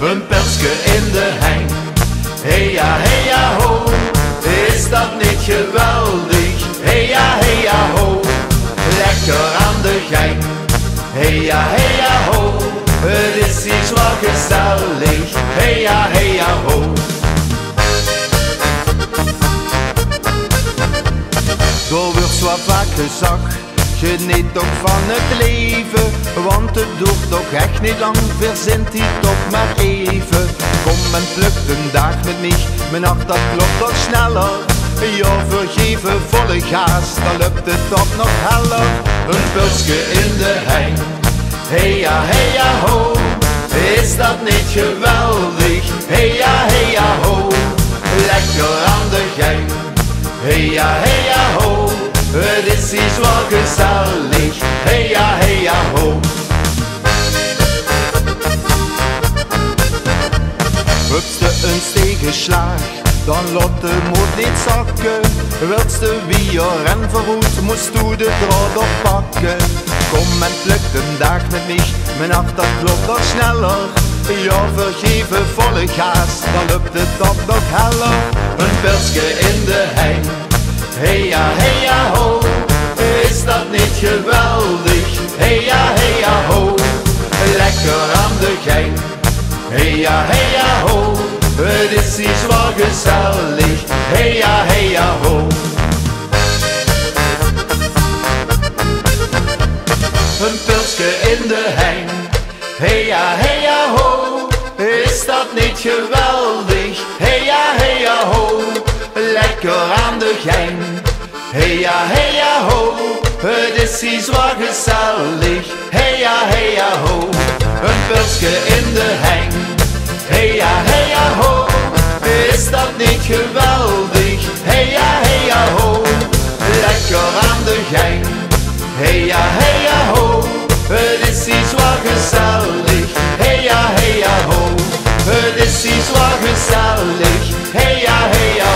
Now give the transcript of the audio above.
een pilsje in de heng. Hey ja ho, is dat niet geweldig? Hey ja ho, lekker aan de gang. Hey ja ho, het is iets wat gezellig. Hey ja ho. Door wordt zo vaak gezegd, geniet toch van het leven, want het duurt toch echt niet lang, verzint hij toch maar even. Kom en pluk een dag met mij, mijn hart dat klopt toch sneller. Ja, vergeven volle gas, dan lukt het toch nog heller. Een pilsje in de heng, hey ja ho, is dat niet geweldig? Hey ja ho, lekker aan de gang. Hey ja ho, het is iets wat gezellig. Hey ja ho. Hupste een stegenslag, dan laat de moed niet zakken. Wilste bier en verroet, moest u de draad oppakken. Kom en pluk een dag met mij, mijn hart dat klopt nog sneller. Ja, vergeven volle gas, dan lukt het toch nog heller. Een pilsje in de heng, hey ja ho, is dat niet geweldig? Hey ja ho, lekker aan de gang. Hey ja ho, het is iets wat gezellig. Hey ja ho. Een pilsje in de heng, hey ja ho, is dat niet geweldig? Hey ja ho, lekker aan de gang. Hey ja ho, het is iets wat gezellig. Hey ja ho, een pilsje in de heng. Hey ja ho, is dat niet geweldig? Hey ja ho, lekker aan de gang. Hey ja ho, het is iets wat gezellig. Hey ja ho, het is iets wat gezellig. Hey ja